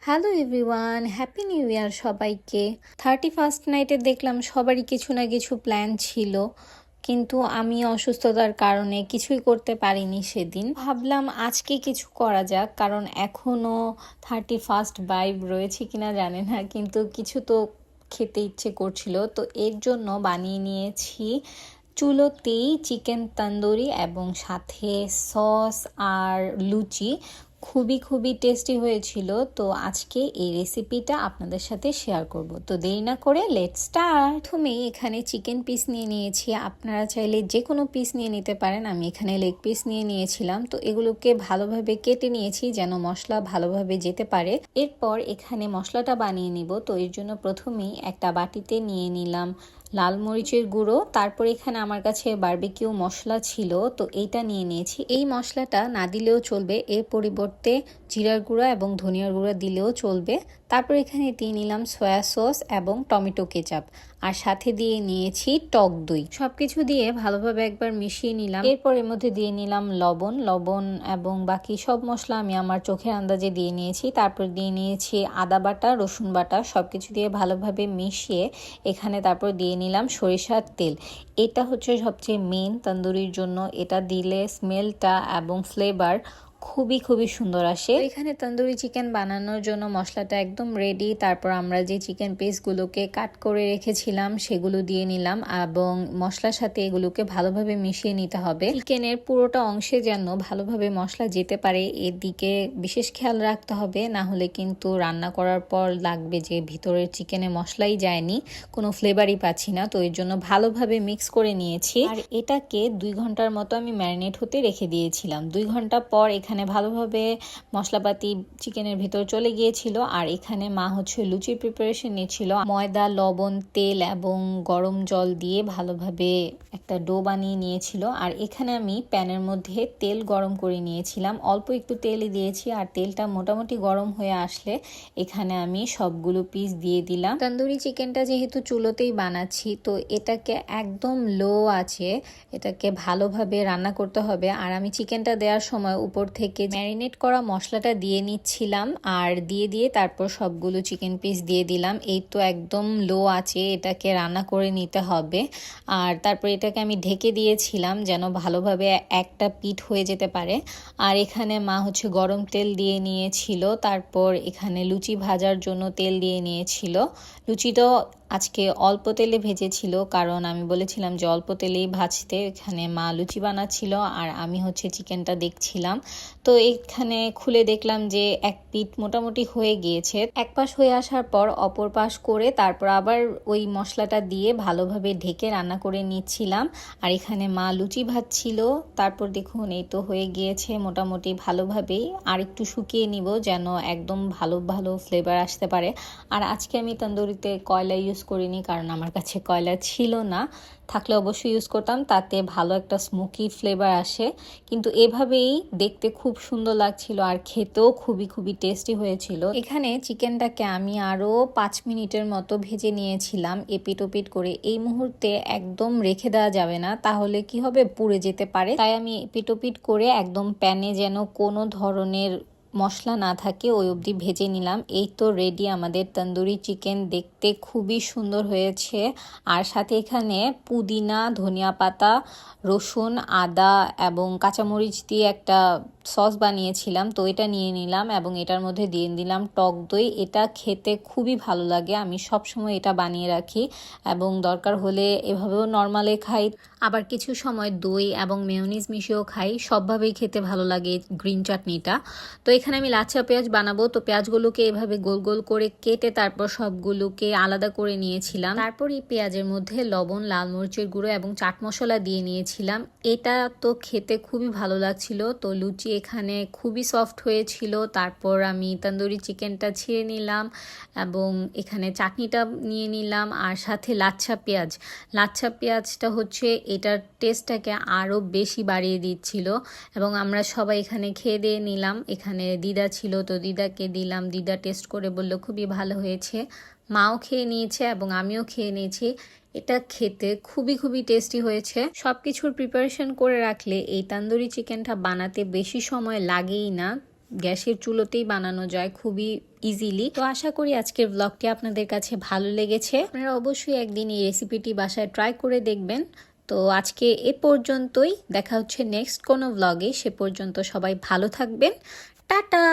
Hello everyone, happy new year সবাইকে। 31st নাইটে দেখলাম সবারই কিছু না কিছু প্ল্যান ছিল, কিন্তু আমি অসুস্থতার কারণে কিছুই করতে পারিনি সেদিন। ভাবলাম আজকে কিছু করা যাক, কারণ এখনও 31st ভাইব রয়েছে কিনা জানি না, কিন্তু কিছু তো খেতে ইচ্ছে করছিল, তো এর জন্য বানিয়ে নিয়েছি চুলোতেই চিকেন তন্দুরি এবং সাথে সস আর লুচি। খুবই খুবই টেস্টি হয়েছিল। তো আজকে এই রেসিপিটা আপনাদের সাথে শেয়ার করব, তো দেরি না করে লেটস স্টার্ট। প্রথমেই এখানে চিকেন পিস নিয়ে নিয়েছি, আপনারা চাইলে যে কোনো পিস নিয়ে নিতে পারেন। আমি এখানে লেগ পিস নিয়ে নিয়েছিলাম, তো এগুলোকে ভালোভাবে কেটে নিয়েছি যেন মশলা ভালোভাবে যেতে পারে। এরপর এখানে মশলাটা বানিয়ে নিব, তো এর জন্য প্রথমেই একটা বাটিতে নিয়ে নিলাম লাল মরিচের গুঁড়ো, তারপর এখানে আমার কাছে বারবিকিউ মশলা ছিল, তো এইটা নিয়ে নিয়েছি। এই মশলাটা না দিলেও চলবে, এর পরিবর্তে জিরার গুঁড়া এবং ধনিয়ার গুঁড়া দিলেও চলবে। তারপর এখানে দিয়ে নিলাম সয়া সস এবং টমেটো কেচাপ, আর সাথে দিয়ে নিয়েছি টক দই। সবকিছু দিয়ে ভালোভাবে একবার মিশিয়ে নিলাম। এরপর এর মধ্যে দিয়ে নিলাম লবণ এবং বাকি সব মশলা আমি আমার চোখের আন্দাজে দিয়ে নিয়েছি। তারপর দিয়ে নিয়েছি আদা বাটা, রসুন বাটা, সবকিছু দিয়ে ভালোভাবে মিশিয়ে এখানে তারপর দিয়ে নিলাম সরিষার তেল। এটা হচ্ছে সবচেয়ে মেন তন্দুরির জন্য, এটা দিলে স্মেলটা এবং ফ্লেভার খুবই খুবই সুন্দর আসে। এখানে তন্দুরি চিকেন বানানোর জন্য মশলাটা একদম রেডি। তারপর আমরা যে চিকেন পিসগুলোকে কাট করে রেখেছিলাম সেগুলো দিয়ে নিলাম এবং মশলার সাথে এগুলোকে ভালোভাবে মিশিয়ে নিতে হবে। চিকেনের পুরোটা অংশে যেন ভালোভাবে মশলা যেতে পারে, এর দিকে বিশেষ খেয়াল রাখতে হবে, না হলে কিন্তু রান্না করার পর লাগবে যে ভিতরের চিকেনে মশলাই যায়নি, কোনো ফ্লেভারই পাচ্ছি না। তো এর জন্য ভালোভাবে মিক্স করে নিয়েছি, আর এটাকে 2 ঘন্টার মতো আমি ম্যারিনেট হতে রেখে দিয়েছিলাম। 2 ঘন্টা পর এখানে ভালোভাবে মশলাপাতি চিকেনের ভিতর চলে গিয়েছিল, আর এখানে মা হচ্ছে লুচির প্রিপারেশন নিচ্ছিল। ময়দা, লবণ, তেল এবং গরম জল দিয়ে ভালোভাবে একটা ডো বানিয়ে নিয়েছিল। আর এখানে আমি প্যানের মধ্যে তেল গরম করে নিয়েছিলাম, অল্প একটু তেলই দিয়েছি, আর তেলটা মোটামুটি গরম হয়ে আসলে এখানে আমি সবগুলো পিস দিয়ে দিলাম। তন্দুরি চিকেনটা যেহেতু চুলোতেই বানাচ্ছি, তো এটাকে একদম লো আছে, এটাকে ভালোভাবে রান্না করতে হবে। আর আমি চিকেনটা দেওয়ার সময় উপর থেকে ম্যারিনেট করা মশলাটা দিয়ে নিচ্ছিলাম, আর দিয়ে তারপর সবগুলো চিকেন পিস দিয়ে দিলাম। এই তো একদম লো আছে, এটাকে রান্না করে নিতে হবে। আর তারপর এটাকে আমি ঢেকে দিয়েছিলাম যেন ভালোভাবে একটা পিঠ হয়ে যেতে পারে। আর এখানে মা হচ্ছে গরম তেল দিয়ে নিয়েছিল, তারপর এখানে লুচি ভাজার জন্য তেল দিয়ে নিয়েছিল। লুচিটা আজকে অল্প তেলে ভেজেছিল, কারণ আমি বলেছিলাম যে অল্প তেলেই ভাজতে। এখানে মা লুচি বানাচ্ছিল আর আমি হচ্ছে চিকেনটা দেখছিলাম। তো এখানে খুলে দেখলাম যে এক পিঠ মোটামুটি হয়ে গিয়েছে। এক পাশ হয়ে আসার পর অপর পাশ করে তারপর আবার ওই মশলাটা দিয়ে ভালোভাবে ঢেকে রান্না করে নিচ্ছিলাম। আর এখানে মা লুচি ভাজছিল। তারপর দেখুন এই তো হয়ে গিয়েছে মোটামুটি ভালোভাবেই। আর একটু শুকিয়ে নিব যেন একদম ভালো ভালো ফ্লেভার আসতে পারে। আর আজকে আমি তন্দুরিতে কয়লা ইউজ করিনি, কারণ আমার কাছে কয়লা ছিল না, থাকলে অবশ্যই ইউজ করতাম, তাতে ভালো একটা স্মোকি ফ্লেভার আসে। কিন্তু এভাবেই দেখতে খুব সুন্দর লাগছিল আর খেতেও খুবই খুবই টেস্টি হয়েছিল। এখানে চিকেনটাকে আমি আরও 5 মিনিটের মতো ভেজে নিয়েছিলাম এপিট ওপিট করে। এই মুহূর্তে একদম রেখে দেওয়া যাবে না, তাহলে কি হবে, পুড়ে যেতে পারে। তাই আমি এপিট ওপিট করে একদম প্যানে যেন কোনো ধরনের মশলা না থাকে ওই অবধি ভেজে নিলাম। এই তো রেডি আমাদের তন্দুরি চিকেন, দেখতে খুবই সুন্দর হয়েছে। আর সাথে এখানে পুদিনা, ধনিয়া পাতা, রসুন, আদা এবং কাঁচামরিচ দিয়ে একটা সস বানিয়েছিলাম, তো এটা নিয়ে নিলাম এবং এটার মধ্যে দিয়ে দিলাম টক দই। এটা খেতে খুবই ভালো লাগে, আমি সব সময় এটা বানিয়ে রাখি এবং দরকার হলে এভাবেও নর্মালে খাই, আবার কিছু সময় দই এবং মেয়োনিজ মিশিয়েও খাই। সবভাবেই খেতে ভালো লাগে গ্রিন চাটনিটা। তো এখানে আমি লাচ্ছা পেঁয়াজ বানাবো, তো পেঁয়াজগুলোকে এভাবে গোল গোল করে কেটে তারপর সবগুলোকে আলাদা করে নিয়েছিলাম। তারপর এই পেঁয়াজের মধ্যে লবণ, লাল মরিচের গুঁড়ো এবং চাট মশলা দিয়ে নিয়েছিলাম। এটা তো খেতে খুবই ভালো লাগছিল। তো লুচি এখানে খুবই সফট হয়েছিল। তারপর আমি তন্দুরি চিকেনটা ছিঁড়ে নিলাম এবং এখানে চাটনিটা নিয়ে নিলাম, আর সাথে লাচ্ছা পেঁয়াজটা হচ্ছে এটার টেস্টটাকে আরও বেশি বাড়িয়ে দিচ্ছিল। এবং আমরা সবাই এখানে খেয়ে দিয়ে নিলাম। এখানে দিদা ছিল, তো দিদাকে দিলাম, দিদা টেস্ট করে বলল খুবই ভালো হয়েছে। মাও খেয়ে নিয়েছে এবং আমিও খেয়ে নিয়েছি। এটা খেতে খুবই খুবই টেস্টি হয়েছে। সব কিছুর প্রিপারেশন করে রাখলে এই তান্দুরি চিকেনটা বানাতে বেশি সময় লাগেই না, গ্যাসের চুলোতেই বানানো যায়, খুবই ইজিলি। তো আশা করি আজকের ব্লগটি আপনাদের কাছে ভালো লেগেছে। আপনারা অবশ্যই একদিন এই রেসিপিটি বাসায় ট্রাই করে দেখবেন। তো আজকে এ পর্যন্তই, দেখা হচ্ছে নেক্সট কোনো ব্লগে। সে পর্যন্ত সবাই ভালো থাকবেন। টাটা।